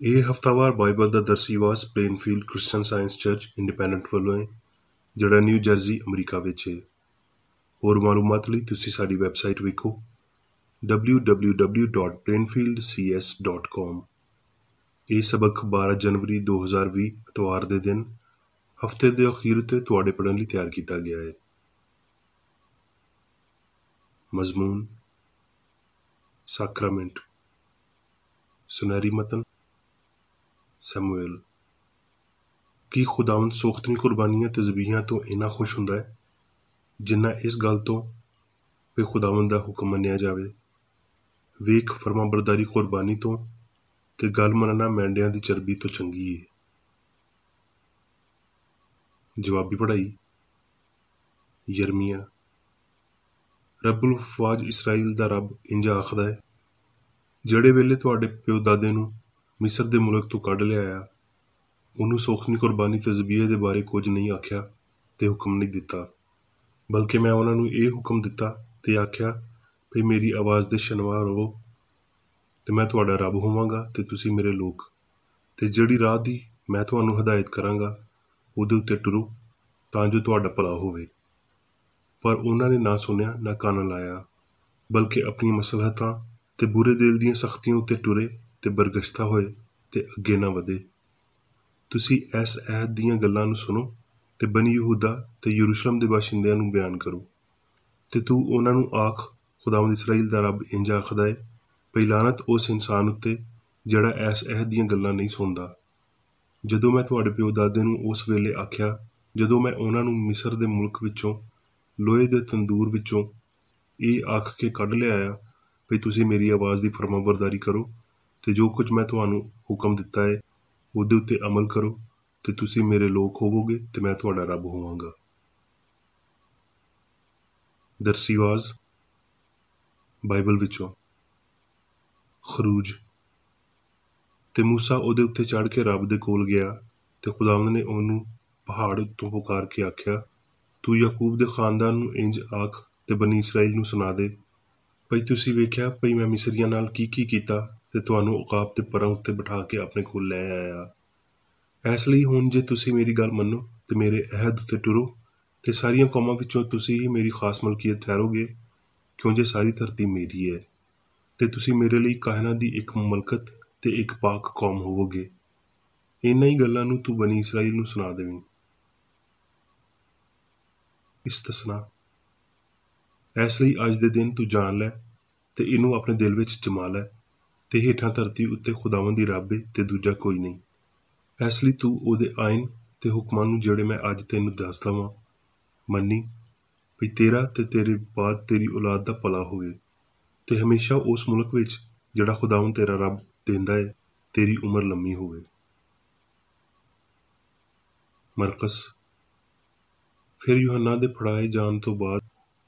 ਇਹ ਹਫ਼ਤਾਵਾਰ ਬਾਈਬਲ ਦਾ ਦਰਸੀ ਆਵਾਜ਼ ਪਲੇਨਫੀਲਡ Christian science church independent ਵੱਲੋਂ ਹੈ, ਜਿਹੜਾ ਨਿਊ ਜਰਸੀ ਅਮਰੀਕਾ ਵਿੱਚ ਹੈ। ਹੋਰ ਮਾਲੂਮਾਤ ਲਈ ਤੁਸੀਂ ਸਾਡੀ ਵੈਬਸਾਈਟ ਵੇਖੋ www.plainfieldcs.com। ਇਹ ਸਬਕ 12 ਜਨਵਰੀ 2020 ਇਤਵਾਰ ਦੇ ਦਿਨ ਹਫ਼ਤੇ ਦੇ ਅਖੀਰ ਉੱਤੇ ਤੁਹਾਡੇ ਪੜ੍ਹਨ ਲਈ ਤਿਆਰ ਕੀਤਾ ਗਿਆ ਹੈ। ਮਜ਼ਮੂਨ, ਸਾਕਰਾਮੈਂਟ, ਸੁਨਹਿਰੀ ਮਤਨ, ਸਮੂਏਲ। ਕੀ ਖੁਦਾਵੰਦ ਸੋਖਤਵੀਂ ਕੁਰਬਾਨੀਆਂ ਤੇ ਜ਼ਬੀਹਾਂ ਤੋਂ ਇੰਨਾ ਖੁਸ਼ ਹੁੰਦਾ ਹੈ ਜਿੰਨਾ ਇਸ ਗੱਲ ਤੋਂ ਕਿ ਖੁਦਾਵੰਦ ਦਾ ਹੁਕਮ ਮੰਨਿਆ ਜਾਵੇ। ਵੇਖ, ਫਰਮਾਬਰਦਾਰੀ ਕੁਰਬਾਨੀ ਤੋਂ ਤੇ ਗੱਲ ਮੰਨਣਾ ਮੈਂਡਿਆਂ ਦੀ ਚਰਬੀ ਤੋਂ ਚੰਗੀ ਹੈ। ਜਵਾਬੀ ਪੜ੍ਹਾਈ। ਯਰਮੀਆ। ਰੱਬੁਲ ਅਫਵਾਜ ਇਸਰਾਈਲ ਦਾ ਰੱਬ ਇੰਝ ਆਖਦਾ ਹੈ, ਜਿਹੜੇ ਵੇਲੇ ਤੁਹਾਡੇ ਪਿਓ ਦਾਦੇ ਨੂੰ ਮਿਸਰ ਦੇ ਮੁਲਕ ਤੋਂ ਕੱਢ ਲਿਆਇਆ, ਉਹਨੂੰ ਸੋਖਤਵੀਂ ਕੁਰਬਾਨੀ ਤੇ ਜ਼ਬੀਹੇ ਦੇ ਬਾਰੇ ਕੁਝ ਨਹੀਂ ਆਖਿਆ ਤੇ ਹੁਕਮ ਨਹੀਂ ਦਿੱਤਾ, ਬਲਕਿ ਮੈਂ ਉਹਨਾਂ ਨੂੰ ਇਹ ਹੁਕਮ ਦਿੱਤਾ ਤੇ ਆਖਿਆ ਵੀ ਮੇਰੀ ਆਵਾਜ਼ ਦੇ ਸ਼ਨਵਾ ਰਹੋ ਤੇ ਮੈਂ ਤੁਹਾਡਾ ਰੱਬ ਹੋਵਾਂਗਾ ਤੇ ਤੁਸੀਂ ਮੇਰੇ ਲੋਕ, ਤੇ ਜਿਹੜੀ ਰਾਹ ਦੀ ਮੈਂ ਤੁਹਾਨੂੰ ਹਦਾਇਤ ਕਰਾਂਗਾ ਉਹਦੇ ਉੱਤੇ ਟੁਰੋ ਤਾਂ ਜੋ ਤੁਹਾਡਾ ਭਲਾ ਹੋਵੇ। ਪਰ ਉਹਨਾਂ ਨੇ ਨਾ ਸੁਣਿਆ ਨਾ ਕੰਨ ਲਾਇਆ, ਬਲਕਿ ਆਪਣੀਆਂ ਮਸਲਹਤਾਂ ਤੇ ਬੁਰੇ ਦਿਲ ਦੀਆਂ ਸਖਤੀਆਂ ਉੱਤੇ ਟੁਰੇ ਤੇ ਬਰਗਸ਼ਤਾ ਹੋਏ ਤੇ ਅੱਗੇ ਨਾ ਵਧੇ। ਤੁਸੀਂ ਇਸ ਅਹਿਦ ਦੀਆਂ ਗੱਲਾਂ ਨੂੰ ਸੁਣੋ ਤੇ ਬਨੀ ਯਹੂਦਾ ਤੇ ਯਰੂਸ਼ਲਮ ਦੇ ਬਾਸ਼ਿੰਦਿਆਂ ਨੂੰ ਬਿਆਨ ਕਰੋ ਤੇ ਤੂੰ ਉਹਨਾਂ ਨੂੰ ਆਖ, ਖੁਦਾਵੰਦ ਇਸਰਾਈਲ ਦਾ ਰੱਬ ਇੰਝ ਆਖਦਾ ਹੈ ਭਈ ਲਾਨਤ ਉਸ ਇਨਸਾਨ ਉੱਤੇ ਜਿਹੜਾ ਇਸ ਅਹਿਦ ਦੀਆਂ ਗੱਲਾਂ ਨਹੀਂ ਸੁਣਦਾ। ਜਦੋਂ ਮੈਂ ਤੁਹਾਡੇ ਪਿਓ ਦਾਦੇ ਨੂੰ ਉਸ ਵੇਲੇ ਆਖਿਆ, ਜਦੋਂ ਮੈਂ ਉਹਨਾਂ ਨੂੰ ਮਿਸਰ ਦੇ ਮੁਲਕ ਵਿੱਚੋਂ ਲੋਹੇ ਦੇ ਤੰਦੂਰ ਵਿੱਚੋਂ ਇਹ ਆਖ ਕੇ ਕੱਢ ਲਿਆਇਆ ਭਈ ਤੁਸੀਂ ਮੇਰੀ ਆਵਾਜ਼ ਦੀ ਫਰਮਾਬਰਦਾਰੀ ਕਰੋ ਤੇ ਜੋ ਕੁਝ ਮੈਂ ਤੁਹਾਨੂੰ ਹੁਕਮ ਦਿੱਤਾ ਹੈ ਉਹਦੇ ਉੱਤੇ ਅਮਲ ਕਰੋ ਤੇ ਤੁਸੀਂ ਮੇਰੇ ਲੋਕ ਹੋਵੋਗੇ ਤੇ ਮੈਂ ਤੁਹਾਡਾ ਰੱਬ ਹੋਵਾਂਗਾ। ਦਰਸੀ ਆਵਾਜ਼ ਬਾਈਬਲ ਵਿੱਚੋਂ। ਖਰੂਜ। ਤੇ ਮੂਸਾ ਉਹਦੇ ਉੱਤੇ ਚੜ੍ਹ ਕੇ ਰੱਬ ਦੇ ਕੋਲ ਗਿਆ ਤੇ ਖੁਦਾਵੰਦ ਨੇ ਉਹਨੂੰ ਪਹਾੜ ਉੱਤੋਂ ਪੁਕਾਰ ਕੇ ਆਖਿਆ, ਤੂੰ ਯਾਕੂਬ ਦੇ ਖਾਨਦਾਨ ਨੂੰ ਇੰਝ ਆਖ ਤੇ ਬਨੀ ਇਸਰਾਈਲ ਨੂੰ ਸੁਣਾ ਦੇ ਭਈ ਤੁਸੀਂ ਵੇਖਿਆ ਭਈ ਮੈਂ ਮਿਸਰੀਆਂ ਨਾਲ ਕੀ ਕੀਤਾ ਤੇ ਤੁਹਾਨੂੰ ਉਕਾਬ ਦੇ ਪਰਾਂ ਉੱਤੇ ਬਿਠਾ ਕੇ ਆਪਣੇ ਕੋਲ ਲੈ ਆਇਆ। ਇਸ ਲਈ ਹੁਣ ਜੇ ਤੁਸੀਂ ਮੇਰੀ ਗੱਲ ਮੰਨੋ ਤੇ ਮੇਰੇ ਅਹਿਦ ਉੱਤੇ ਟੁਰੋ ਤੇ ਸਾਰੀਆਂ ਕੌਮਾਂ ਵਿੱਚੋਂ ਤੁਸੀਂ ਹੀ ਮੇਰੀ ਖਾਸ ਮਲਕੀਅਤ ਠਹਿਰੋਗੇ, ਕਿਉਂ ਜੇ ਸਾਰੀ ਧਰਤੀ ਮੇਰੀ ਹੈ ਤੇ ਤੁਸੀਂ ਮੇਰੇ ਲਈ ਕਾਹਨਾਂ ਦੀ ਇੱਕ ਮਮਲਕਤ ਤੇ ਇੱਕ ਪਾਕ ਕੌਮ ਹੋਵੋਗੇ। ਇਹਨਾਂ ਹੀ ਗੱਲਾਂ ਨੂੰ ਤੂੰ ਬਨੀ ਇਸਰਾਈਲ ਨੂੰ ਸੁਣਾ ਦੇਵੀਂ। ਇਸਤਸਨਾ। ਇਸ ਲਈ ਅੱਜ ਦੇ ਦਿਨ ਤੂੰ ਜਾਣ ਲੈ ਤੇ ਇਹਨੂੰ ਆਪਣੇ ਦਿਲ ਵਿੱਚ ਜਮਾ ਲੈ ਤੇ ਹੇਠਾਂ ਧਰਤੀ ਉੱਤੇ ਖੁਦਾਵੰਦ ਹੀ ਰੱਬ ਏ ਤੇ ਦੂਜਾ ਕੋਈ ਨਹੀਂ। ਇਸ ਲਈ ਤੂੰ ਉਹਦੇ ਆਇਨ ਤੇ ਹੁਕਮਾਂ ਨੂੰ ਜਿਹੜੇ ਮੈਂ ਅੱਜ ਤੈਨੂੰ ਦੱਸਦਾ ਵਾਂ ਮੰਨੀ, ਵੀ ਤੇਰਾ ਤੇ ਤੇਰੇ ਬਾਅਦ ਤੇਰੀ ਔਲਾਦ ਦਾ ਭਲਾ ਹੋਵੇ ਤੇ ਹਮੇਸ਼ਾ ਉਸ ਮੁਲਕ ਵਿੱਚ ਜਿਹੜਾ ਖੁਦਾਵੰਦ ਤੇਰਾ ਰੱਬ ਦਿੰਦਾ ਹੈ ਤੇਰੀ ਉਮਰ ਲੰਮੀ ਹੋਵੇ। ਮਰਕਸ। ਫਿਰ ਯੂਹੰਨਾ ਦੇ ਫੜਾਏ ਜਾਣ ਤੋਂ ਬਾਅਦ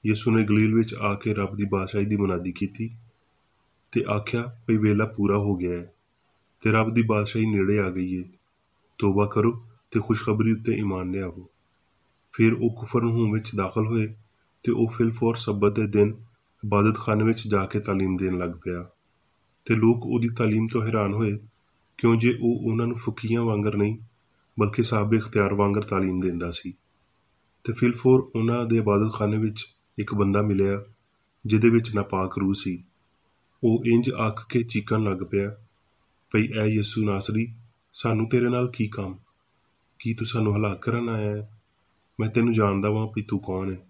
ਯਿਸੂ ਨੇ ਗਲੀਲ ਵਿੱਚ ਆ ਕੇ ਰੱਬ ਦੀ ਬਾਦਸ਼ਾਹੀ ਦੀ ਮੁਨਾਦੀ ਕੀਤੀ ਤੇ ਆਖਿਆ ਭਈ ਵੇਲਾ ਪੂਰਾ ਹੋ ਗਿਆ ਹੈ ਤੇ ਰੱਬ ਦੀ ਬਾਦਸ਼ਾਹੀ ਨੇੜੇ ਆ ਗਈ ਹੈ। ਤੋਬਾ ਕਰੋ ਤੇ ਖੁਸ਼ਖਬਰੀ ਉੱਤੇ ਈਮਾਨ ਲਿਆਵੋ। ਫਿਰ ਉਹ ਕੁਫਰਨਹੂਮ ਵਿੱਚ ਦਾਖਲ ਹੋਏ ਤੇ ਉਹ ਫਿਲਫੋਰ ਸਬਤ ਦੇ ਦਿਨ ਇਬਾਦਤ ਖਾਨੇ ਵਿੱਚ ਜਾ ਕੇ ਤਾਲੀਮ ਦੇਣ ਲੱਗ ਪਿਆ ਤੇ ਲੋਕ ਉਹਦੀ ਤਾਲੀਮ ਤੋਂ ਹੈਰਾਨ ਹੋਏ, ਕਿਉਂ ਜੇ ਉਹ ਉਹਨਾਂ ਨੂੰ ਫਕੀਹਾਂ ਵਾਂਗਰ ਨਹੀਂ ਬਲਕਿ ਸਾਹਬ ਇਖਤਿਆਰ ਵਾਂਗਰ ਤਾਲੀਮ ਦਿੰਦਾ ਸੀ। ਤੇ ਫਿਲਫੋਰ ਉਹਨਾਂ ਦੇ ਇਬਾਦਤ ਖਾਨੇ ਵਿੱਚ ਇੱਕ ਬੰਦਾ ਮਿਲਿਆ ਜਿਹਦੇ ਵਿੱਚ ਨਾਪਾਕ ਰੂਹ ਸੀ। ਉਹ ਇੰਝ ਆਖ ਕੇ ਚੀਕਣ ਲੱਗ ਪਿਆ, ਭਈ ਐ ਯਿਸੂ ਨਾਸਰੀ, ਸਾਨੂੰ ਤੇਰੇ ਨਾਲ ਕੀ ਕੰਮ? ਕੀ ਤੂੰ ਸਾਨੂੰ ਹਲਾਕ ਕਰਨ ਆਇਆ ਹੈ? ਮੈਂ ਤੈਨੂੰ ਜਾਣਦਾ ਵਾਂ ਵੀ ਤੂੰ ਕੌਣ ਹੈ,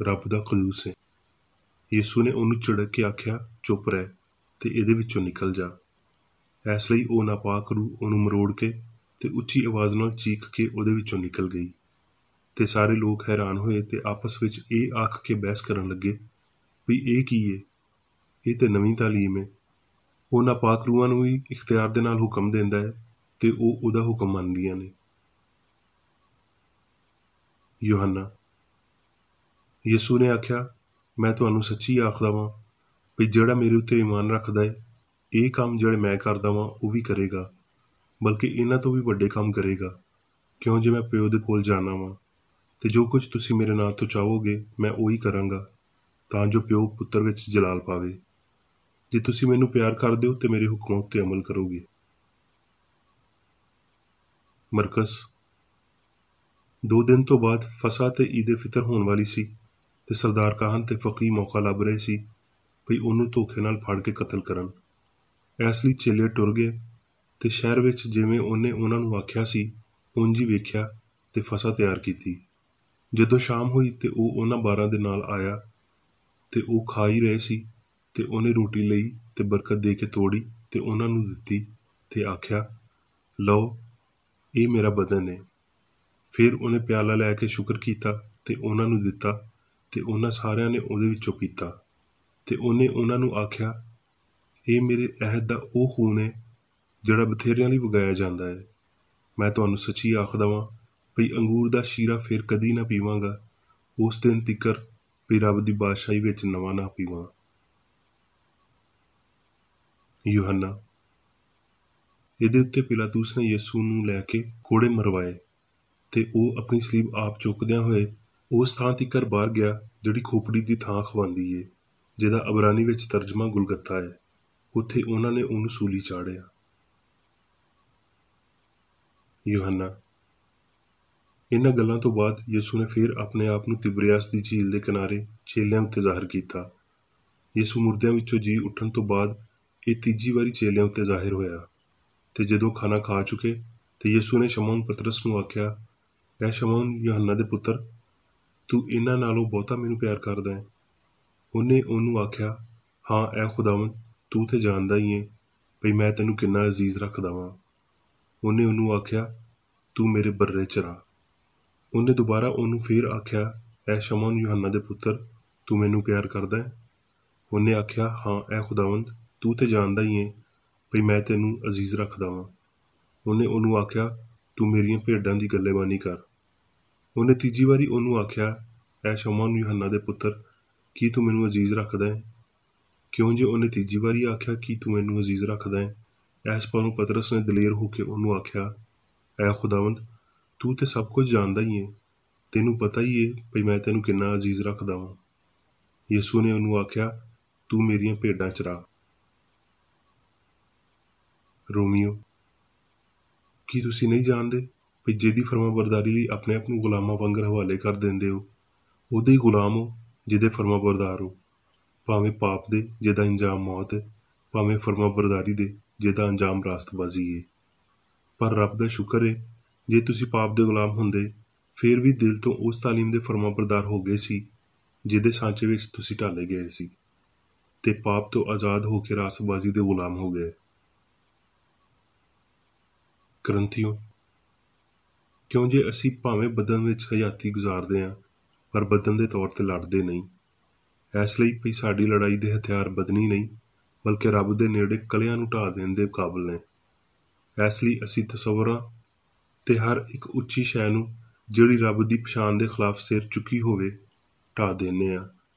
ਰੱਬ ਦਾ ਕਦੂਸ ਹੈ। ਯਿਸੂ ਨੇ ਉਹਨੂੰ ਝਿੜਕ ਕੇ ਆਖਿਆ, ਚੁੱਪ ਰਹਿ ਤੇ ਇਹਦੇ ਵਿੱਚੋਂ ਨਿਕਲ ਜਾ। ਇਸ ਲਈ ਉਹ ਨਾਪਾਕ ਰੂਹ ਉਹਨੂੰ ਮਰੋੜ ਕੇ ਤੇ ਉੱਚੀ ਆਵਾਜ਼ ਨਾਲ ਚੀਖ ਕੇ ਉਹਦੇ ਵਿੱਚੋਂ ਨਿਕਲ ਗਈ। ਤੇ ਸਾਰੇ ਲੋਕ ਹੈਰਾਨ ਹੋਏ ਤੇ ਆਪਸ ਵਿੱਚ ਇਹ ਆਖ ਕੇ ਬਹਿਸ ਕਰਨ ਲੱਗੇ ਵੀ ਇਹ ਕੀ ਹੈ, ਇਹ ਤੇ ਨਵੀਂ ਤਾਲੀਮ ਹੈ। ਉਹ ਨਾਪਾਕ ਰੂਹਾਂ ਨੂੰ ਵੀ ਇਖਤਿਆਰ ਦੇ ਨਾਲ ਹੁਕਮ ਦਿੰਦਾ ਹੈ ਤੇ ਉਹ ਉਹਦਾ ਹੁਕਮ ਮੰਨਦੀਆਂ ਨੇ। ਯੂਹੰਨਾ। ਯਿਸੂ ਨੇ ਆਖਿਆ, ਮੈਂ ਤੁਹਾਨੂੰ ਸੱਚੀ ਆਖਦਾ ਵਾਂ ਵੀ ਜਿਹੜਾ ਮੇਰੇ ਉੱਤੇ ਈਮਾਨ ਰੱਖਦਾ ਹੈ ਇਹ ਕੰਮ ਜਿਹੜੇ ਮੈਂ ਕਰਦਾ ਵਾਂ ਉਹ ਵੀ ਕਰੇਗਾ, ਬਲਕਿ ਇਹਨਾਂ ਤੋਂ ਵੀ ਵੱਡੇ ਕੰਮ ਕਰੇਗਾ, ਕਿਉਂ ਜੇ ਮੈਂ ਪਿਓ ਦੇ ਕੋਲ ਜਾਣਾ ਵਾਂ ਤੇ ਜੋ ਕੁਝ ਤੁਸੀਂ ਮੇਰੇ ਨਾਂ ਤੋਂ ਚਾਹੋਗੇ ਮੈਂ ਉਹੀ ਕਰਾਂਗਾ ਤਾਂ ਜੋ ਪਿਓ ਪੁੱਤਰ ਵਿੱਚ ਜਲਾਲ ਪਾਵੇ। ਜੇ ਤੁਸੀਂ ਮੈਨੂੰ ਪਿਆਰ ਕਰਦੇ ਹੋ ਤੇ ਮੇਰੇ ਹੁਕਮਾਂ ਉੱਤੇ ਅਮਲ ਕਰੋਗੇ। ਮਰਕਸ। 2 ਦਿਨ ਤੋਂ ਬਾਅਦ ਫਸਾ ਤੇ ਈਦ ਫਿਤਰ ਹੋਣ ਵਾਲੀ ਸੀ ਤੇ ਸਰਦਾਰ ਕਾਹਨ ਤੇ ਫਕੀਹ ਮੌਕਾ ਲੱਭ ਰਹੇ ਸੀ ਭਈ ਉਹਨੂੰ ਧੋਖੇ ਨਾਲ ਫੜ ਕੇ ਕਤਲ ਕਰਨ। ਇਸ ਲਈ ਚੇਲੇ ਟੁਰ ਗਏ ਤੇ ਸ਼ਹਿਰ ਵਿੱਚ ਜਿਵੇਂ ਉਹਨੇ ਉਹਨਾਂ ਨੂੰ ਆਖਿਆ ਸੀ ਉਂਝ ਹੀ ਵੇਖਿਆ ਤੇ ਫਸਾ ਤਿਆਰ ਕੀਤੀ। ਜਦੋਂ ਸ਼ਾਮ ਹੋਈ ਤੇ ਉਹ ਉਹਨਾਂ 12 ਦੇ ਨਾਲ ਆਇਆ ਤੇ ਉਹ ਖਾ ਹੀ ਰਹੇ ਸੀ ਤੇ ਉਹਨੇ ਰੋਟੀ ਲਈ ਤੇ ਬਰਕਤ ਦੇ ਕੇ ਤੋੜੀ ਤੇ ਉਹਨਾਂ ਨੂੰ ਦਿੱਤੀ ਤੇ ਆਖਿਆ, ਲਓ ਇਹ ਮੇਰਾ ਬਦਨ ਹੈ। ਫਿਰ ਉਹਨੇ ਪਿਆਲਾ ਲੈ ਕੇ ਸ਼ੁਕਰ ਕੀਤਾ ਤੇ ਉਹਨਾਂ ਨੂੰ ਦਿੱਤਾ ਤੇ ਉਹਨਾਂ ਸਾਰਿਆਂ ਨੇ ਉਹਦੇ ਵਿੱਚੋਂ ਪੀਤਾ। ਤੇ ਉਹਨੇ ਉਹਨਾਂ ਨੂੰ ਆਖਿਆ, ਇਹ ਮੇਰੇ ਅਹਿਦ ਦਾ ਉਹ ਖੂਨ ਹੈ ਜਿਹੜਾ ਬਥੇਰਿਆਂ ਲਈ ਵਗਾਇਆ ਜਾਂਦਾ ਹੈ। ਮੈਂ ਤੁਹਾਨੂੰ ਸੱਚੀ ਆਖਦਾ ਵਾਂ ਭਈ ਅੰਗੂਰ ਦਾ ਸ਼ੀਰਾ ਫਿਰ ਕਦੀ ਨਾ ਪੀਵਾਂਗਾ, ਉਸ ਦਿਨ ਤੀਕਰ ਭਈ ਰੱਬ ਦੀ ਬਾਦਸ਼ਾਹੀ ਵਿੱਚ ਨਵਾਂ ਨਾ ਪੀਵਾਂ। ਯੂਹੰਨਾ। ਇਹਦੇ ਉੱਤੇ ਪਿਲਾਤੂਸ ਨੇ ਯਿਸੂ ਨੂੰ ਲੈ ਕੇ ਕੋੜੇ ਮਰਵਾਏ ਤੇ ਉਹ ਆਪਣੀ ਸਲੀਬ ਆਪ ਚੁੱਕਦਿਆਂ ਹੋਏ ਉਸ ਥਾਂ ਤੀਕਰ ਬਾਹਰ ਗਿਆ ਜਿਹੜੀ ਖੋਪੜੀ ਦੀ ਥਾਂ ਖਵਾਉਂਦੀ ਏ, ਜਿਹਦਾ ਅਬਰਾਨੀ ਵਿੱਚ ਤਰਜਮਾ ਗੁਲਗੱਤਾ ਹੈ। ਉੱਥੇ ਉਹਨਾਂ ਨੇ ਉਹਨੂੰ ਸੂਲੀ ਚਾੜਿਆ। ਯੂਹੰਨਾ। ਇਹਨਾਂ ਗੱਲਾਂ ਤੋਂ ਬਾਅਦ ਯਿਸੂ ਨੇ ਫਿਰ ਆਪਣੇ ਆਪ ਨੂੰ ਤਿਬਰਿਆਸ ਦੀ ਝੀਲ ਦੇ ਕਿਨਾਰੇ ਚੇਲਿਆਂ ਉੱਤੇ ਜ਼ਾਹਿਰ ਕੀਤਾ। ਯਿਸੂ ਮੁਰਦਿਆਂ ਵਿੱਚੋਂ ਜੀ ਉੱਠਣ ਤੋਂ ਬਾਅਦ ਇਹ ਤੀਜੀ ਵਾਰੀ ਚੇਲਿਆਂ ਉੱਤੇ ਜ਼ਾਹਿਰ ਹੋਇਆ। ਤੇ ਜਦੋਂ ਖਾਣਾ ਖਾ ਚੁੱਕੇ ਤੇ ਯਿਸੂ ਨੇ ਸ਼ਮੌਨ ਪਤਰਸ ਨੂੰ ਆਖਿਆ, ਐ ਸ਼ਮੌਨ ਯੂਹੰਨਾ ਦੇ ਪੁੱਤਰ, ਤੂੰ ਇਹਨਾਂ ਨਾਲੋਂ ਬਹੁਤਾ ਮੈਨੂੰ ਪਿਆਰ ਕਰਦਾ ਹੈ? ਉਹਨੇ ਉਹਨੂੰ ਆਖਿਆ, ਹਾਂ ਐ ਖੁਦਾਵੰਦ, ਤੂੰ ਤੇ ਜਾਣਦਾ ਹੀ ਏ ਭਈ ਮੈਂ ਤੈਨੂੰ ਕਿੰਨਾ ਅਜ਼ੀਜ਼ ਰੱਖਦਾ ਵਾਂ। ਉਹਨੇ ਉਹਨੂੰ ਆਖਿਆ, ਤੂੰ ਮੇਰੇ ਬਰਰੇ ਚਰਾ। ਉਹਨੇ ਦੁਬਾਰਾ ਉਹਨੂੰ ਫੇਰ ਆਖਿਆ, ਐ ਸ਼ਮੌਨ ਯੂਹੰਨਾ ਦੇ ਪੁੱਤਰ, ਤੂੰ ਮੈਨੂੰ ਪਿਆਰ ਕਰਦਾ ਹੈ? ਉਹਨੇ ਆਖਿਆ, ਹਾਂ ਐ ਖੁਦਾਵੰਦ, ਤੂੰ ਤੇ ਜਾਣਦਾ ਹੀ ਏ ਭਈ ਮੈਂ ਤੈਨੂੰ ਅਜ਼ੀਜ਼ ਰੱਖਦਾ ਵਾਂ। ਉਹਨੇ ਉਹਨੂੰ ਆਖਿਆ, ਤੂੰ ਮੇਰੀਆਂ ਭੇਡਾਂ ਦੀ ਗੱਲੇਬਾਨੀ ਕਰ। ਉਹਨੇ ਤੀਜੀ ਵਾਰੀ ਉਹਨੂੰ ਆਖਿਆ, ਐ ਸ਼ਮੌਨ ਯੂਹੰਨਾ ਦੇ ਪੁੱਤਰ, ਕੀ ਤੂੰ ਮੈਨੂੰ ਅਜ਼ੀਜ਼ ਰੱਖਦਾ ਹੈ? ਕਿਉਂ ਜੇ ਉਹਨੇ ਤੀਜੀ ਵਾਰੀ ਆਖਿਆ ਕਿ ਤੂੰ ਮੈਨੂੰ ਅਜ਼ੀਜ਼ ਰੱਖਦਾ ਹੈ, ਇਸ ਪਾਰੋਂ ਪਤਰਸ ਨੇ ਦਲੇਰ ਹੋ ਕੇ ਉਹਨੂੰ ਆਖਿਆ, ਐ ਖੁਦਾਵੰਦ, ਤੂੰ ਤੇ ਸਭ ਕੁਝ ਜਾਣਦਾ ਹੀ ਏ, ਤੈਨੂੰ ਪਤਾ ਹੀ ਏ ਭਈ ਮੈਂ ਤੈਨੂੰ ਕਿੰਨਾ ਅਜ਼ੀਜ਼ ਰੱਖਦਾ ਵਾਂ। ਯਿਸੂ ਨੇ ਉਹਨੂੰ ਆਖਿਆ, ਤੂੰ ਮੇਰੀਆਂ ਭੇਡਾਂ ਚਰਾ। ਰੋਮੀਓ। ਕੀ ਤੁਸੀਂ ਨਹੀਂ ਜਾਣਦੇ ਭਈ ਜਿਹਦੀ ਫਰਮਾਬਰਦਾਰੀ ਲਈ ਆਪਣੇ ਆਪ ਨੂੰ ਗੁਲਾਮਾਂ ਵਾਂਗਰ ਹਵਾਲੇ ਕਰ ਦਿੰਦੇ ਹੋ, ਉਹਦੇ ਹੀ ਗੁਲਾਮ ਹੋ ਜਿਹਦੇ ਫਰਮਾਬਰਦਾਰ ਹੋ, ਭਾਵੇਂ ਪਾਪ ਦੇ ਜਿਹਦਾ ਅੰਜਾਮ ਮੌਤ ਹੈ, ਭਾਵੇਂ ਫਰਮਾਬਰਦਾਰੀ ਦੇ ਜਿਹਦਾ ਅੰਜਾਮ ਰਾਸਤਬਾਜ਼ੀ ਹੈ। ਪਰ ਰੱਬ ਦਾ ਸ਼ੁਕਰ ਹੈ, ਜੇ ਤੁਸੀਂ ਪਾਪ ਦੇ ਗੁਲਾਮ ਹੁੰਦੇ ਫਿਰ ਵੀ ਦਿਲ ਤੋਂ ਉਸ ਤਾਲੀਮ ਦੇ ਫਰਮਾਬਰਦਾਰ ਹੋ ਗਏ ਸੀ ਜਿਹਦੇ ਸਾਂਚੇ ਵਿੱਚ ਤੁਸੀਂ ਢਾਲੇ ਗਏ ਸੀ, ਤੇ ਪਾਪ ਤੋਂ ਆਜ਼ਾਦ ਹੋ ਕੇ ਰਾਸਤਬਾਜ਼ੀ ਦੇ ਗੁਲਾਮ ਹੋ ਗਏ। ਕਰੰਥੀਓ। ਕਿਉਂ ਜੇ ਅਸੀਂ ਭਾਵੇਂ ਬਦਨ ਵਿੱਚ ਹਯਾਤੀ ਗੁਜ਼ਾਰਦੇ ਹਾਂ ਪਰ ਬਦਨ ਦੇ ਤੌਰ 'ਤੇ ਲੜਦੇ ਨਹੀਂ, ਇਸ ਲਈ ਭਈ ਸਾਡੀ ਲੜਾਈ ਦੇ ਹਥਿਆਰ ਬਦਨੀ ਨਹੀਂ ਬਲਕਿ ਰੱਬ ਦੇ ਨੇੜੇ ਕਲਿਆਂ ਨੂੰ ਢਾਹ ਦੇਣ ਦੇ ਕਾਬਲ ਨੇ। ਇਸ ਲਈ ਅਸੀਂ ਤਸਵਰਾਂ ਤੇ ਹਰ ਇੱਕ ਉੱਚੀ ਸ਼ੈ ਨੂੰ ਜਿਹੜੀ ਰੱਬ ਦੀ ਪਛਾਣ ਦੇ ਖਿਲਾਫ ਸਿਰ ਚੁੱਕੀ ਹੋਵੇ ਢਾਹ ਦਿੰਦੇ ਹਾਂ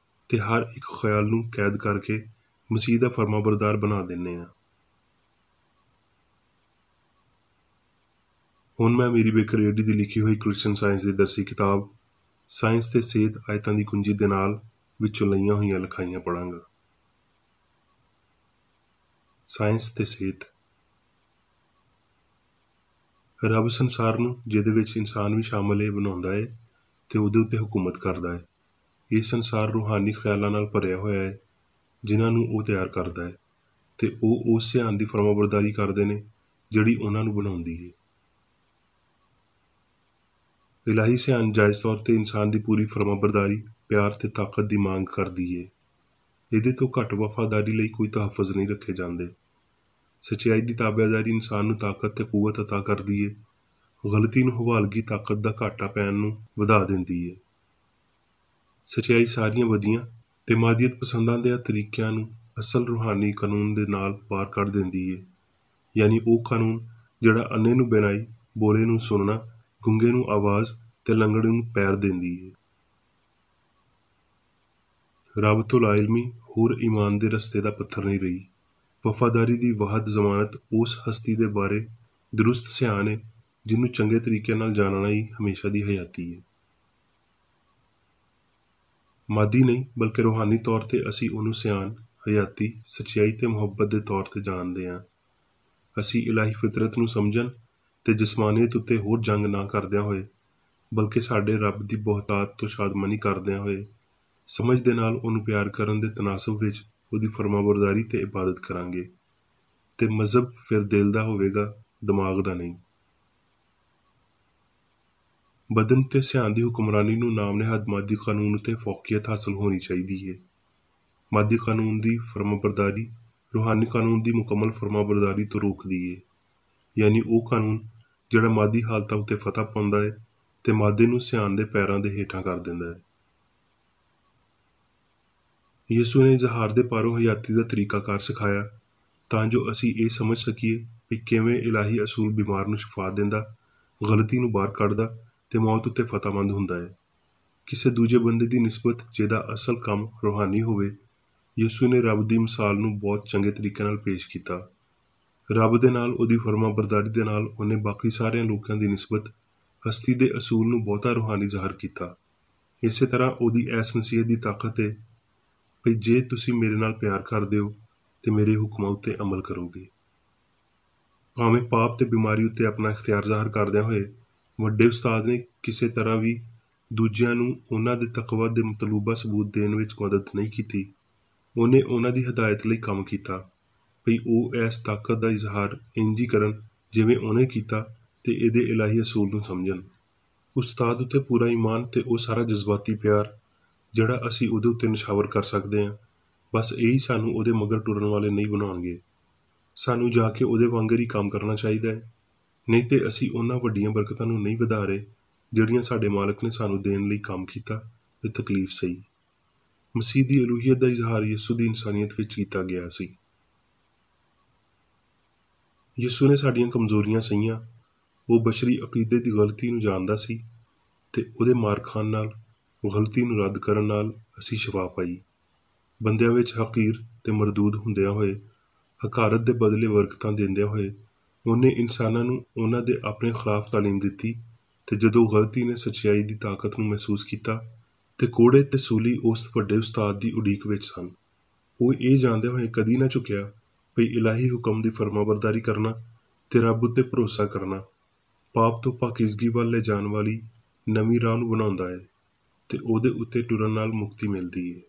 ਤੇ ਹਰ ਇੱਕ ਖਿਆਲ ਨੂੰ ਕੈਦ ਕਰਕੇ ਮਸੀਹ ਦਾ ਫਰਮਾਬਰਦਾਰ ਬਣਾ ਦਿੰਦੇ ਹਾਂ। ਹੁਣ ਮੈਂ ਮੇਰੀ ਬੇਕਰ ਏਡੀ ਦੀ ਲਿਖੀ ਹੋਈ ਕ੍ਰਿਸਚਨ ਸਾਇੰਸ ਦੀ ਦਰਸੀ ਕਿਤਾਬ ਸਾਇੰਸ ਤੇ ਸਿਹਤ ਆਇਤਾਂ ਦੀ ਕੁੰਜੀ ਦੇ ਨਾਲ ਵਿੱਚੋਂ ਲਈਆਂ ਹੋਈਆਂ ਲਿਖਾਈਆਂ ਪੜ੍ਹਾਂਗਾ। ਸਾਇੰਸ ਤੇ ਸਿਹਤ। ਰੱਬ ਸੰਸਾਰ ਨੂੰ, ਜਿਹਦੇ ਵਿੱਚ ਇਨਸਾਨ ਵੀ ਸ਼ਾਮਲ ਹੈ, ਬਣਾਉਂਦਾ ਹੈ ਤੇ ਉਹਦੇ ਉੱਤੇ ਹੁਕੂਮਤ ਕਰਦਾ ਹੈ। ਇਹ ਸੰਸਾਰ ਰੂਹਾਨੀ ਖਿਆਲਾਂ ਨਾਲ ਭਰਿਆ ਹੋਇਆ ਹੈ ਜਿਨ੍ਹਾਂ ਨੂੰ ਉਹ ਤਿਆਰ ਕਰਦਾ ਹੈ ਤੇ ਉਹ ਉਸ ਸਿਆਣ ਦੀ ਫਰਮਾਬਰਦਾਰੀ ਕਰਦੇ ਨੇ ਜਿਹੜੀ ਉਹਨਾਂ ਨੂੰ ਬਣਾਉਂਦੀ ਹੈ। ਇਲਾਹੀ ਸਿਆਣ ਜਾਇਜ਼ ਤੌਰ 'ਤੇ ਇਨਸਾਨ ਦੀ ਪੂਰੀ ਫਰਮਾਬਰਦਾਰੀ, ਪਿਆਰ ਤੇ ਤਾਕਤ ਦੀ ਮੰਗ ਕਰਦੀ ਏ। ਇਹਦੇ ਤੋਂ ਘੱਟ ਵਫਾਦਾਰੀ ਲਈ ਕੋਈ ਤਹਫ਼ੁਜ਼ ਨਹੀਂ ਰੱਖੇ ਜਾਂਦੇ। ਸੱਚਾਈ ਦੀ ਤਾਬੇਦਾਰੀ ਇਨਸਾਨ ਨੂੰ ਤਾਕਤ ਤੇ ਕੂਵਤ ਅਤਾ ਕਰਦੀ ਏ, ਗਲਤੀ ਨੂੰ ਹਵਾਲਗੀ ਤਾਕਤ ਦਾ ਘਾਟਾ ਪੈਣ ਨੂੰ ਵਧਾ ਦਿੰਦੀ ਏ। ਸੱਚਾਈ ਸਾਰੀਆਂ ਵਧੀਆਂ ਤੇ ਮਾਦੀਅਤ ਪਸੰਦਾਂ ਦੇ ਤਰੀਕਿਆਂ ਨੂੰ ਅਸਲ ਰੂਹਾਨੀ ਕਾਨੂੰਨ ਦੇ ਨਾਲ ਪਾਰ ਕੱਢ ਦਿੰਦੀ ਏ, ਯਾਨੀ ਉਹ ਕਾਨੂੰਨ ਜਿਹੜਾ ਅੰਨੇ ਨੂੰ ਬਿਨਾਈ, ਬੋਲੇ ਨੂੰ ਸੁਣਨਾ, ਗੁੰਗੇ ਨੂੰ ਆਵਾਜ਼ ਤੇ ਲੰਗੜੇ ਨੂੰ ਪੈਰ ਦਿੰਦੀ ਏ। ਰੱਬ ਤੋਂ ਲਾਇਲਮੀ ਹੋਰ ਈਮਾਨ ਦੇ ਰਸਤੇ ਦਾ ਪੱਥਰ ਨਹੀਂ ਰਹੀ। ਵਫਾਦਾਰੀ ਦੀ ਵਾਹਦ ਜ਼ਮਾਨਤ ਉਸ ਹਸਤੀ ਦੇ ਬਾਰੇ ਦਰੁਸਤ ਸਿਆਣ ਹੈ ਜਿਹਨੂੰ ਚੰਗੇ ਤਰੀਕੇ ਨਾਲ ਜਾਣਨਾ ਹੀ ਹਮੇਸ਼ਾ ਦੀ ਹਯਾਤੀ ਹੈ। ਮਾਦੀ ਨਹੀਂ ਬਲਕਿ ਰੂਹਾਨੀ ਤੌਰ 'ਤੇ ਅਸੀਂ ਉਹਨੂੰ ਸਿਆਣ, ਹਯਾਤੀ, ਸੱਚਾਈ ਤੇ ਮੁਹੱਬਤ ਦੇ ਤੌਰ 'ਤੇ ਜਾਣਦੇ ਹਾਂ। ਅਸੀਂ ਇਲਾਹੀ ਫਿਤਰਤ ਨੂੰ ਸਮਝਣ ਤੇ ਜਿਸਮਾਨੀਅਤ ਉੱਤੇ ਹੋਰ ਜੰਗ ਨਾ ਕਰਦਿਆਂ ਹੋਏ, ਬਲਕਿ ਸਾਡੇ ਰੱਬ ਦੀ ਬਹੁਤਾਤ ਤੋਂ ਸ਼ਾਦਮਾਨੀ ਕਰਦਿਆਂ ਹੋਏ ਸਮਝ ਦੇ ਨਾਲ ਉਹਨੂੰ ਪਿਆਰ ਕਰਨ ਦੇ ਤਨਾਸਬ ਵਿੱਚ ਉਹਦੀ ਫਰਮਾਬਰਦਾਰੀ ਤੇ ਇਬਾਦਤ ਕਰਾਂਗੇ। ਤੇ ਮਜ਼ਹਬ ਫਿਰ ਦਿਲ ਦਾ ਹੋਵੇਗਾ, ਦਿਮਾਗ ਦਾ ਨਹੀਂ। ਬਦਨ ਤੇ ਸਿਆਣ ਦੀ ਹੁਕਮਰਾਨੀ ਨੂੰ ਨਾਮ-ਨਿਹਾਦ ਮਾਦੀ ਕਾਨੂੰਨ ਉੱਤੇ ਫੌਕੀਅਤ ਹਾਸਲ ਹੋਣੀ ਚਾਹੀਦੀ ਹੈ। ਮਾਦੀ ਕਾਨੂੰਨ ਦੀ ਫਰਮਾਬਰਦਾਰੀ ਰੂਹਾਨੀ ਕਾਨੂੰਨ ਦੀ ਮੁਕੰਮਲ ਫਰਮਾਬਰਦਾਰੀ ਤੋਂ ਰੋਕਦੀ ਹੈ, ਯਾਨੀ ਉਹ ਕਾਨੂੰਨ ਜਿਹੜਾ ਮਾਦੀ ਹਾਲਤਾਂ ਉੱਤੇ ਫਤਹ ਪਾਉਂਦਾ ਹੈ ਤੇ ਮਾਦੇ ਨੂੰ ਸਿਆਣ ਦੇ ਪੈਰਾਂ ਦੇ ਹੇਠਾਂ ਕਰ ਦਿੰਦਾ ਹੈ। ਯਿਸੂ ਨੇ ਇਜ਼ਹਾਰ ਦੇ ਪਾਰੋਂ ਹਯਾਤੀ ਦਾ ਤਰੀਕਾਕਾਰ ਸਿਖਾਇਆ ਤਾਂ ਜੋ ਅਸੀਂ ਇਹ ਸਮਝ ਸਕੀਏ ਕਿ ਕਿਵੇਂ ਇਲਾਹੀ ਅਸੂਲ ਬਿਮਾਰ ਨੂੰ ਸ਼ਿਫਾ ਦਿੰਦਾ, ਗਲਤੀ ਨੂੰ ਬਾਹਰ ਕੱਢਦਾ ਤੇ ਮੌਤ ਉੱਤੇ ਫਤਹਮੰਦ ਹੁੰਦਾ ਹੈ। ਕਿਸੇ ਦੂਜੇ ਬੰਦੇ ਦੀ ਨਿਸਬਤ ਜਿਹਦਾ ਅਸਲ ਕੰਮ ਰੂਹਾਨੀ ਹੋਵੇ, ਯਿਸੂ ਨੇ ਰੱਬ ਦੀ ਮਿਸਾਲ ਨੂੰ ਬਹੁਤ ਚੰਗੇ ਤਰੀਕੇ ਨਾਲ ਪੇਸ਼ ਕੀਤਾ। ਰੱਬ ਦੇ ਨਾਲ ਉਹਦੀ ਫਰਮਾਬਰਦਾਰੀ ਦੇ ਨਾਲ ਉਹਨੇ ਬਾਕੀ ਸਾਰਿਆਂ ਲੋਕਾਂ ਦੀ ਨਿਸਬਤ ਹਸਤੀ ਦੇ ਅਸੂਲ ਨੂੰ ਬਹੁਤਾ ਰੂਹਾਨੀ ਜ਼ਾਹਰ ਕੀਤਾ। ਇਸੇ ਤਰ੍ਹਾਂ ਉਹਦੀ ਐਸ ਨਸੀਹਤ ਦੀ ਤਾਕਤ ਹੈ ਵੀ ਜੇ ਤੁਸੀਂ ਮੇਰੇ ਨਾਲ ਪਿਆਰ ਕਰਦੇ ਹੋ ਤੇ ਮੇਰੇ ਹੁਕਮਾਂ ਉੱਤੇ ਅਮਲ ਕਰੋਗੇ। ਭਾਵੇਂ ਪਾਪ ਤੇ ਬਿਮਾਰੀ ਉੱਤੇ ਆਪਣਾ ਇਖਤਿਆਰ ਜ਼ਾਹਰ ਕਰਦਿਆਂ ਹੋਏ ਵੱਡੇ ਉਸਤਾਦ ਨੇ ਕਿਸੇ ਤਰ੍ਹਾਂ ਵੀ ਦੂਜਿਆਂ ਨੂੰ ਉਹਨਾਂ ਦੇ ਤਕਵਾ ਦੇ ਮਤਲੂਬਾ ਸਬੂਤ ਦੇਣ ਵਿੱਚ ਮਦਦ ਨਹੀਂ ਕੀਤੀ। ਉਹਨੇ ਉਹਨਾਂ ਦੀ ਹਦਾਇਤ ਲਈ ਕੰਮ ਕੀਤਾ ਵੀ ਉਹ ਇਸ ਤਾਕਤ ਦਾ ਇਜ਼ਹਾਰ ਇੰਝ ਹੀ ਕਰਨ ਜਿਵੇਂ ਉਹਨੇ ਕੀਤਾ ਤੇ ਇਹਦੇ ਇਲਾਹੀ ਅਸੂਲ ਨੂੰ ਸਮਝਣ। ਉਸਤਾਦ ਉੱਤੇ ਪੂਰਾ ਈਮਾਨ ਤੇ ਉਹ ਸਾਰਾ ਜਜ਼ਬਾਤੀ ਪਿਆਰ ਜਿਹੜਾ ਅਸੀਂ ਉਹਦੇ ਉੱਤੇ ਨਿਸ਼ਾਵਰ ਕਰ ਸਕਦੇ ਹਾਂ, ਬਸ ਇਹੀ ਸਾਨੂੰ ਉਹਦੇ ਮਗਰ ਟੁਰਨ ਵਾਲੇ ਨਹੀਂ ਬਣਾਉਣਗੇ। ਸਾਨੂੰ ਜਾ ਕੇ ਉਹਦੇ ਵਾਂਗਰ ਹੀ ਕੰਮ ਕਰਨਾ ਚਾਹੀਦਾ ਹੈ, ਨਹੀਂ ਤੇ ਅਸੀਂ ਉਹਨਾਂ ਵੱਡੀਆਂ ਬਰਕਤਾਂ ਨੂੰ ਨਹੀਂ ਵਧਾ ਰਹੇ ਜਿਹੜੀਆਂ ਸਾਡੇ ਮਾਲਕ ਨੇ ਸਾਨੂੰ ਦੇਣ ਲਈ ਕੰਮ ਕੀਤਾ ਤੇ ਤਕਲੀਫ ਸਹੀ। ਮਸੀਹ ਦੀ ਅਲੂਹੀਅਤ ਦਾ ਇਜ਼ਹਾਰ ਯਿਸੂ ਦੀ ਇਨਸਾਨੀਅਤ ਵਿੱਚ ਕੀਤਾ ਗਿਆ ਸੀ। ਯਿਸੂ ਨੇ ਸਾਡੀਆਂ ਕਮਜ਼ੋਰੀਆਂ ਸਹੀਆਂ। ਉਹ ਬਸ਼ਰੀ ਅਕੀਦੇ ਦੀ ਗਲਤੀ ਨੂੰ ਜਾਣਦਾ ਸੀ ਤੇ ਉਹਦੇ ਮਾਰ ਖਾਣ ਨਾਲ, ਗਲਤੀ ਨੂੰ ਰੱਦ ਕਰਨ ਨਾਲ ਅਸੀਂ ਸ਼ਿਫਾ ਪਾਈ। ਬੰਦਿਆਂ ਵਿੱਚ ਹਕੀਰ ਤੇ ਮਰਦੂਦ ਹੁੰਦਿਆਂ ਹੋਏ, ਹਕਾਰਤ ਦੇ ਬਦਲੇ ਬਰਕਤਾਂ ਦਿੰਦਿਆਂ ਹੋਏ ਉਹਨੇ ਇਨਸਾਨਾਂ ਨੂੰ ਉਹਨਾਂ ਦੇ ਆਪਣੇ ਖਿਲਾਫ ਤਾਲੀਮ ਦਿੱਤੀ ਤੇ ਜਦੋਂ ਗਲਤੀ ਨੇ ਸੱਚਾਈ ਦੀ ਤਾਕਤ ਨੂੰ ਮਹਿਸੂਸ ਕੀਤਾ ਤੇ ਕੋੜੇ ਤੇ ਸੂਲੀ ਉਸ ਵੱਡੇ ਉਸਤਾਦ ਦੀ ਉਡੀਕ ਵਿੱਚ ਸਨ, ਉਹ ਇਹ ਜਾਣਦੇ ਹੋਏ ਕਦੀ ਨਾ ਝੁਕਿਆ ਵੀ ਇਲਾਹੀ ਹੁਕਮ ਦੀ ਫਰਮਾਬਰਦਾਰੀ ਕਰਨਾ ਤੇ ਰੱਬ ਉੱਤੇ ਭਰੋਸਾ ਕਰਨਾ ਪਾਪ ਤੋਂ ਪਾਕੀਜ਼ਗੀ ਵੱਲ ਲੈ ਜਾਣ ਵਾਲੀ ਨਵੀਂ ਰਾਹ ਨੂੰ ਬਣਾਉਂਦਾ ਹੈ ਤੇ ਉਹਦੇ ਉੱਤੇ ਟੁਰਨ ਨਾਲ ਮੁਕਤੀ ਮਿਲਦੀ ਹੈ।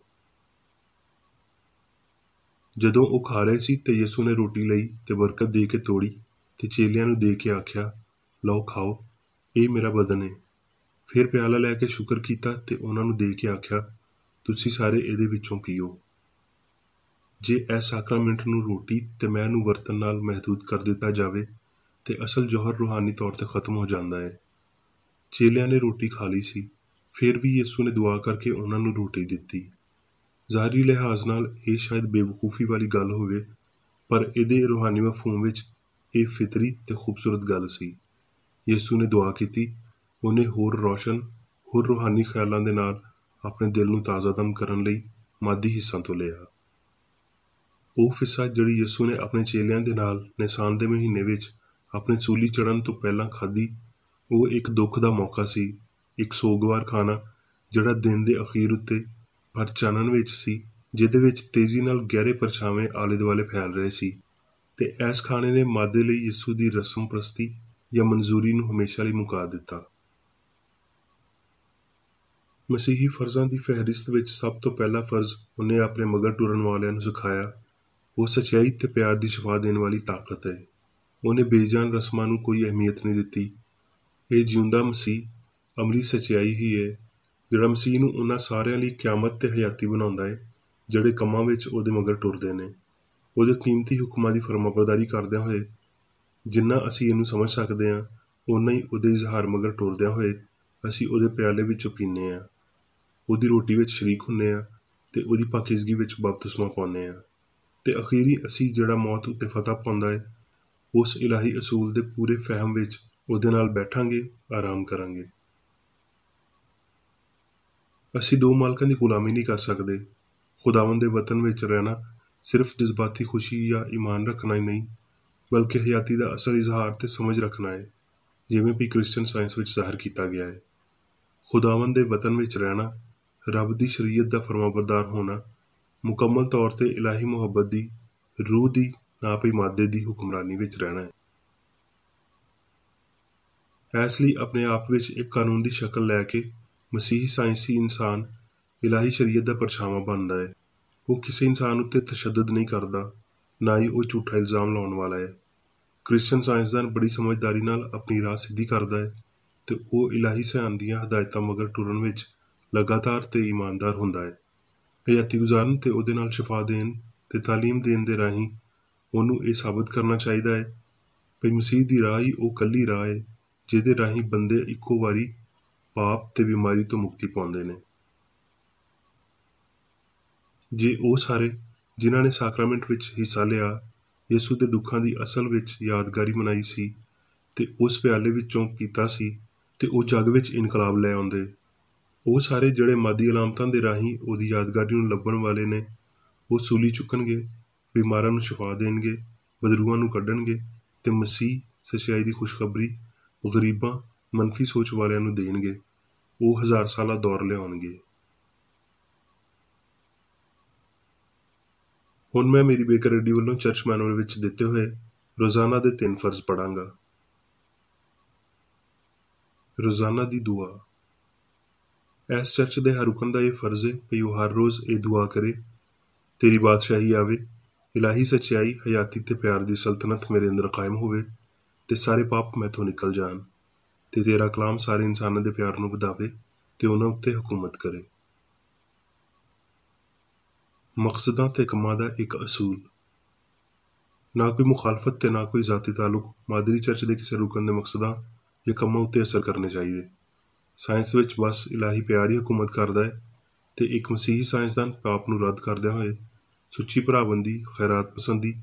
ਜਦੋਂ ਉਹ ਖਾ ਰਹੇ ਸੀ ਤੇ ਯਿਸੂ ਨੇ ਰੋਟੀ ਲਈ ਤੇ ਬਰਕਤ ਦੇ ਕੇ ਤੋੜੀ ਤੇ ਚੇਲਿਆਂ ਨੂੰ ਦੇ ਕੇ ਆਖਿਆ, ਲਓ ਖਾਓ, ਇਹ ਮੇਰਾ ਬਦਨ ਹੈ। ਫਿਰ ਪਿਆਲਾ ਲੈ ਕੇ ਸ਼ੁਕਰ ਕੀਤਾ ਤੇ ਉਹਨਾਂ ਨੂੰ ਦੇ ਕੇ ਆਖਿਆ, ਤੁਸੀਂ ਸਾਰੇ ਇਹਦੇ ਵਿੱਚੋਂ ਪੀਓ। ਜੇ ਇਸ ਸਾਕਰਾਮੈਂਟ ਨੂੰ ਰੋਟੀ ਤੇ ਮੈਅ ਨੂੰ ਵਰਤਣ ਨਾਲ ਮਹਿਦੂਦ ਕਰ ਦਿੱਤਾ ਜਾਵੇ ਤੇ ਅਸਲ ਜੌਹਰ ਰੂਹਾਨੀ ਤੌਰ ਤੇ ਖਤਮ ਹੋ ਜਾਂਦਾ ਹੈ। ਚੇਲਿਆਂ ਨੇ ਰੋਟੀ ਖਾ ਲਈ ਸੀ, ਫਿਰ ਵੀ ਯਿਸੂ ਨੇ ਦੁਆ ਕਰਕੇ ਉਹਨਾਂ ਨੂੰ ਰੋਟੀ ਦਿੱਤੀ। ਜ਼ਾਹਰੀ ਲਿਹਾਜ਼ ਨਾਲ ਇਹ ਸ਼ਾਇਦ ਬੇਵਕੂਫੀ ਵਾਲੀ ਗੱਲ ਹੋਵੇ, ਪਰ ਇਹਦੇ ਰੂਹਾਨੀ ਮਫਹੂਮ ਵਿੱਚ ਇਹ ਫਿਤਰੀ ਤੇ ਖੂਬਸੂਰਤ ਗੱਲ ਸੀ। ਯਿਸੂ ਨੇ ਦੁਆ ਕੀਤੀ, ਉਹਨੇ ਹੋਰ ਰੌਸ਼ਨ, ਹੋਰ ਰੂਹਾਨੀ ਖਿਆਲਾਂ ਦੇ ਨਾਲ ਆਪਣੇ ਦਿਲ ਨੂੰ ਤਾਜ਼ਾਦਮ ਕਰਨ ਲਈ ਮਾਦੀ ਹਿੱਸਾਂ ਤੋਂ ਲਿਆ। ਉਹ ਫਿਸਾ ਜਿਹੜੀ ਯਿਸੂ ਨੇ ਆਪਣੇ ਚੇਲਿਆਂ ਦੇ ਨਾਲ ਨਿਸਾਨ ਦੇ ਮਹੀਨੇ ਵਿੱਚ ਆਪਣੇ ਸੂਲੀ ਚੜ੍ਹਨ ਤੋਂ ਪਹਿਲਾਂ ਖਾਧੀ, ਉਹ ਇੱਕ ਦੁੱਖ ਦਾ ਮੌਕਾ ਸੀ, ਇੱਕ ਸੋਗਵਾਰ ਖਾਣਾ ਜਿਹੜਾ ਦਿਨ ਦੇ ਅਖੀਰ ਉੱਤੇ ਪਰ ਚਾਨਣ ਵਿੱਚ ਸੀ, ਜਿਹਦੇ ਵਿੱਚ ਤੇਜ਼ੀ ਨਾਲ ਗਹਿਰੇ ਪਰਛਾਵੇਂ ਆਲੇ ਦੁਆਲੇ ਫੈਲ ਰਹੇ ਸੀ। ਤੇ ਇਸ ਖਾਣੇ ਨੇ ਮਾਦੇ ਲਈ ਯਿਸੂ ਦੀ ਰਸਮ ਪ੍ਰਸਤੀ ਜਾਂ ਮਨਜ਼ੂਰੀ ਨੂੰ ਹਮੇਸ਼ਾ ਲਈ ਮੁਕਾ ਦਿੱਤਾ। ਮਸੀਹੀ ਫਰਜ਼ਾਂ ਦੀ ਫਹਿਰਿਸਤ ਵਿੱਚ ਸਭ ਤੋਂ ਪਹਿਲਾ ਫਰਜ਼ ਉਹਨੇ ਆਪਣੇ ਮਗਰ ਟੁਰਨ ਵਾਲਿਆਂ ਨੂੰ ਸਿਖਾਇਆ, ਉਹ ਸੱਚਾਈ ਤੇ ਪਿਆਰ ਦੀ ਸ਼ਿਫਾ ਦੇਣ ਵਾਲੀ ਤਾਕਤ ਹੈ। ਉਹਨੇ ਬੇਜਾਨ ਰਸਮਾਂ ਨੂੰ ਕੋਈ ਅਹਿਮੀਅਤ ਨਹੀਂ ਦਿੱਤੀ। ਇਹ ਜਿਉਂਦਾ ਮਸੀਹ ਅਮਲੀ ਸੱਚਾਈ ਹੀ ਹੈ, ਜਿਹੜਾ ਮਸੀਹ ਨੂੰ ਉਹਨਾਂ ਸਾਰਿਆਂ ਲਈ ਕਿਆਮਤ ਤੇ ਹਯਾਤੀ ਬਣਾਉਂਦਾ ਹੈ ਜਿਹੜੇ ਕੰਮਾਂ ਵਿੱਚ ਉਹਦੇ ਮਗਰ ਟੁਰਦੇ ਨੇ। ਉਹਦੇ ਕੀਮਤੀ ਹੁਕਮਾਂ ਦੀ ਫਰਮਾਬਰਦਾਰੀ ਕਰਦਿਆਂ ਹੋਏ ਜਿੰਨਾ ਅਸੀਂ ਇਹਨੂੰ ਸਮਝ ਸਕਦੇ ਹਾਂ, ਓਨਾ ਹੀ ਉਹਦੇ ਇਜ਼ਹਾਰ ਮਗਰ ਟੁਰਦਿਆਂ ਹੋਏ ਅਸੀਂ ਉਹਦੇ ਪਿਆਲੇ ਵਿੱਚੋਂ ਪੀਂਦੇ ਹਾਂ, ਉਹਦੀ ਰੋਟੀ ਵਿੱਚ ਸ਼ਰੀਕ ਹੁੰਦੇ ਹਾਂ ਤੇ ਉਹਦੀ ਪਾਕੀਜ਼ਗੀ ਵਿੱਚ ਬਪਤਿਸਮਾ ਪਾਉਂਦੇ ਹਾਂ। ਤੇ ਅਖੀਰੀ ਅਸੀਂ ਜਿਹੜਾ ਮੌਤ ਉੱਤੇ ਫਤਹ ਪਾਉਂਦਾ ਹੈ, ਉਸ ਇਲਾਹੀ ਅਸੂਲ ਦੇ ਪੂਰੇ ਫਹਿਮ ਵਿੱਚ ਉਹਦੇ ਨਾਲ ਬੈਠਾਂਗੇ, ਆਰਾਮ ਕਰਾਂਗੇ। ਅਸੀਂ ਦੋ ਮਾਲਕਾਂ ਦੀ ਗੁਲਾਮੀ ਨਹੀਂ ਕਰ ਸਕਦੇ। ਖੁਦਾਵੰਦ ਦੇ ਵਤਨ ਵਿੱਚ ਰਹਿਣਾ ਸਿਰਫ ਜਜ਼ਬਾਤੀ ਖੁਸ਼ੀ ਜਾਂ ਈਮਾਨ ਰੱਖਣਾ ਹੀ ਨਹੀਂ, ਬਲਕਿ ਹਯਾਤੀ ਦਾ ਅਸਲ ਇਜ਼ਹਾਰ ਤੇ ਸਮਝ ਰੱਖਣਾ ਹੈ, ਜਿਵੇਂ ਵੀ ਕ੍ਰਿਸਚਨ ਸਾਇੰਸ ਵਿੱਚ ਜ਼ਾਹਰ ਕੀਤਾ ਗਿਆ ਹੈ। ਖੁਦਾਵੰਦ ਦੇ ਵਤਨ ਵਿੱਚ ਰਹਿਣਾ, ਰੱਬ ਦੀ ਸ਼ਰੀਅਤ ਦਾ ਫਰਮਾਬਰਦਾਰ ਹੋਣਾ, ਮੁਕੰਮਲ ਤੌਰ ਤੇ ਇਲਾਹੀ ਮੁਹੱਬਤ ਦੀ, ਰੂਹ ਦੀ, ਨਾ ਪਈ ਮਾਦੇ ਦੀ ਹੁਕਮਰਾਨੀ ਵਿੱਚ ਰਹਿਣਾ ਹੈ। ਇਸ ਲਈ ਆਪਣੇ ਆਪ ਵਿੱਚ ਇੱਕ ਕਾਨੂੰਨ ਦੀ ਸ਼ਕਲ ਲੈ ਕੇ ਮਸੀਹੀ ਸਾਇੰਸੀ ਇਨਸਾਨ ਇਲਾਹੀ ਸ਼ਰੀਅਤ ਦਾ ਪਰਛਾਵਾਂ ਬਣਦਾ ਹੈ। ਉਹ ਕਿਸੇ ਇਨਸਾਨ ਉੱਤੇ ਤਸ਼ੱਦਦ ਨਹੀਂ ਕਰਦਾ, ਨਾ ਹੀ ਉਹ ਝੂਠਾ ਇਲਜ਼ਾਮ ਲਾਉਣ ਵਾਲਾ ਹੈ। ਕ੍ਰਿਸਚਨ ਸਾਇੰਸਦਾਨ ਬੜੀ ਸਮਝਦਾਰੀ ਨਾਲ ਆਪਣੀ ਰਾਹ ਸਿੱਧੀ ਕਰਦਾ ਹੈ ਤੇ ਉਹ ਇਲਾਹੀ ਸਿਆਣ ਦੀਆਂ ਹਦਾਇਤਾਂ ਮਗਰ ਟੁਰਨ ਵਿੱਚ ਲਗਾਤਾਰ ਤੇ ਇਮਾਨਦਾਰ ਹੁੰਦਾ ਹੈ। ਹਯਾਤੀ ਗੁਜ਼ਾਰਨ ਤੇ ਉਹਦੇ ਨਾਲ ਸ਼ਿਫਾ ਦੇਣ ਤੇ ਤਾਲੀਮ ਦੇਣ ਦੇ ਰਾਹੀਂ ਉਹਨੂੰ ਇਹ ਸਾਬਤ ਕਰਨਾ ਚਾਹੀਦਾ ਹੈ ਕਿ ਮਸੀਹ ਦੀ ਰਾਹ ਹੀ ਉਹ ਕੱਲੀ ਰਾਹ ਹੈ ਜਿਹਦੇ ਰਾਹੀਂ ਬੰਦੇ ਇੱਕੋ ਵਾਰੀ ਪਾਪ ਤੇ ਬਿਮਾਰੀ ਤੋਂ ਮੁਕਤੀ ਪਾਉਂਦੇ ਨੇ। ਜੇ ਉਹ ਸਾਰੇ ਜਿਨ੍ਹਾਂ ਨੇ ਸਾਕਰਾਮੈਂਟ ਵਿੱਚ ਹਿੱਸਾ ਲਿਆ ਯਿਸੂ ਦੇ ਦੁੱਖਾਂ ਦੀ ਅਸਲ ਵਿੱਚ ਯਾਦਗਾਰੀ ਮਨਾਈ ਸੀ ਤੇ ਉਸ ਪਿਆਲੇ ਵਿੱਚੋਂ ਪੀਤਾ ਸੀ ਤੇ ਉਹ ਜੱਗ ਵਿੱਚ ਇਨਕਲਾਬ ਲੈ ਆਉਂਦੇ, ਉਹ ਸਾਰੇ ਜਿਹੜੇ ਮਾਦੀ ਅਲਾਮਤਾਂ ਦੇ ਰਾਹੀਂ ਉਹਦੀ ਯਾਦਗਾਰੀ ਨੂੰ ਲੱਭਣ ਵਾਲੇ ਨੇ, ਉਹ ਸੂਲੀ ਚੁੱਕਣਗੇ, ਬਿਮਾਰਾਂ ਨੂੰ ਸ਼ਿਫਾ ਦੇਣਗੇ, ਬਦਰੂਆਂ ਨੂੰ ਕੱਢਣਗੇ ਤੇ ਮਸੀਹ ਸੱਚਾਈ ਦੀ ਖੁਸ਼ਖਬਰੀ ਗਰੀਬਾਂ ਮੰਫੀ ਸੋਚ ਵਾਲਿਆਂ ਨੂੰ ਦੇਣਗੇ। ਉਹ 1000 ਸਾਲਾ ਦੌਰ ਲਿਆਉਣਗੇ। ਹੁਣ ਮੈਂ ਮੇਰੀ ਬੇਕਰ ਰੈਡੀ ਵੱਲੋਂ ਚਰਚ ਮੈਨੂਅਲ ਵਿੱਚ ਦਿੱਤੇ ਹੋਏ ਰੋਜ਼ਾਨਾ ਦੇ 3 ਫਰਜ਼ ਪੜਾਂਗਾ। ਰੋਜ਼ਾਨਾ ਦੀ ਦੁਆ। ਇਸ ਚਰਚ ਦੇ ਹਰ ਰੁਕਨ ਦਾ ਇਹ ਫਰਜ਼ ਹੈ ਕਿ ਉਹ ਹਰ ਰੋਜ਼ ਇਹ ਦੁਆ ਕਰੇ, ਤੇਰੀ ਬਾਦਸ਼ਾਹੀ ਆਵੇ, ਇਲਾਹੀ ਸੱਚਾਈ, ਹਯਾਤੀ ਤੇ ਪਿਆਰ ਦੀ ਸਲਤਨਤ ਮੇਰੇ ਅੰਦਰ ਕਾਇਮ ਹੋਵੇ ਤੇ ਸਾਰੇ ਪਾਪ ਮੈਥੋਂ ਨਿਕਲ ਜਾਣ ਤੇ ਤੇਰਾ ਕਲਾਮ ਸਾਰੇ ਇਨਸਾਨਾਂ ਦੇ ਪਿਆਰ ਨੂੰ ਵਧਾਵੇ ਤੇ ਉਹਨਾਂ ਉੱਤੇ ਹਕੂਮਤ ਕਰੇ। ਮਕਸਦਾਂ ਤੇ ਕੰਮਾਂ ਦਾ ਇੱਕ ਅਸੂਲ। ਨਾ ਕੋਈ ਮੁਖਾਲਫਤ ਤੇ ਨਾ ਕੋਈ ਜ਼ਾਤੀ ਤਾਲੁਕ ਮਾਦਰੀ ਚਰਚ ਦੇ ਕਿਸੇ ਰੁਕਨ ਦੇ ਮਕਸਦਾਂ ਜਾਂ ਕੰਮਾਂ ਉੱਤੇ ਅਸਰ ਕਰਨੇ ਚਾਹੀਦੇ। ਸਾਇੰਸ ਵਿੱਚ ਬਸ ਇਲਾਹੀ ਪਿਆਰ ਹੀ ਹਕੂਮਤ ਕਰਦਾ ਹੈ ਤੇ ਇੱਕ ਮਸੀਹੀ ਸਾਇੰਸਦਾਨ ਪਾਪ ਨੂੰ ਰੱਦ ਕਰਦਿਆਂ ਹੋਏ ਸੁੱਚੀ ਭਰਾਬੰਦੀ, ਖੈਰਾਤ ਪਸੰਦੀ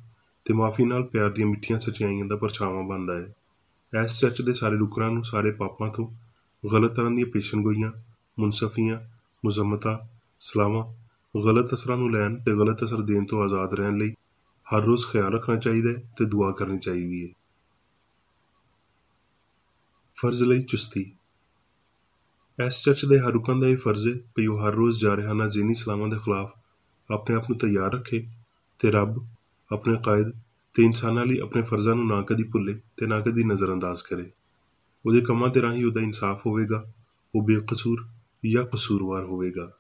ਤੇ ਮਾਫੀ ਨਾਲ ਪਿਆਰ ਦੀਆਂ ਮਿੱਠੀਆਂ ਸੱਚਾਈਆਂ ਦਾ ਪਰਛਾਵਾਂ ਬਣਦਾ ਹੈ। ਇਸ ਚਰਚ ਦੇ ਸਾਰੇ ਰੁਕਨਾਂ ਨੂੰ ਸਾਰੇ ਪਾਪਾਂ ਤੋਂ, ਗਲਤ ਤਰ੍ਹਾਂ ਦੀਆਂ ਪੇਸ਼ਨਗੋਈਆਂ, ਮੁਨਸਫੀਆਂ, ਮੁਜ਼ੰਮਤਾਂ, ਸਲਾਹਾਂ, ਗਲਤ ਅਸਰਾਂ ਨੂੰ ਲੈਣ ਤੇ ਗਲਤ ਅਸਰ ਦੇਣ ਤੋਂ ਆਜ਼ਾਦ ਰਹਿਣ ਲਈ ਹਰ ਰੋਜ਼ ਖਿਆਲ ਰੱਖਣਾ ਚਾਹੀਦਾ ਹੈ ਤੇ ਦੁਆ ਕਰਨੀ ਚਾਹੀਦੀ ਹੈ। ਫਰਜ਼ ਲਈ ਚੁਸਤੀ। ਇਸ ਚਰਚ ਦੇ ਹਰ ਰੁਕਨ ਦਾ ਇਹ ਫਰਜ਼ ਹੈ ਕਿ ਉਹ ਹਰ ਰੋਜ਼ ਜਾਰਹਾਨਾ ਜ਼ਹਿਨੀ ਸਲਾਮਾਂ ਦੇ ਖਿਲਾਫ ਆਪਣੇ ਆਪ ਨੂੰ ਤਿਆਰ ਰੱਖੇ ਤੇ ਰੱਬ, ਆਪਣੇ ਕਾਇਦ ਤੇ ਇਨਸਾਨਾਂ ਲਈ ਆਪਣੇ ਫਰਜ਼ਾਂ ਨੂੰ ਨਾ ਕਦੀ ਭੁੱਲੇ ਤੇ ਨਾ ਕਦੀ ਨਜ਼ਰਅੰਦਾਜ਼ ਕਰੇ। ਉਹਦੇ ਕੰਮਾਂ ਦੇ ਰਾਹੀਂ ਉਹਦਾ ਇਨਸਾਫ ਹੋਵੇਗਾ, ਉਹ ਬੇਕਸੂਰ ਜਾਂ ਕਸੂਰਵਾਰ ਹੋਵੇਗਾ।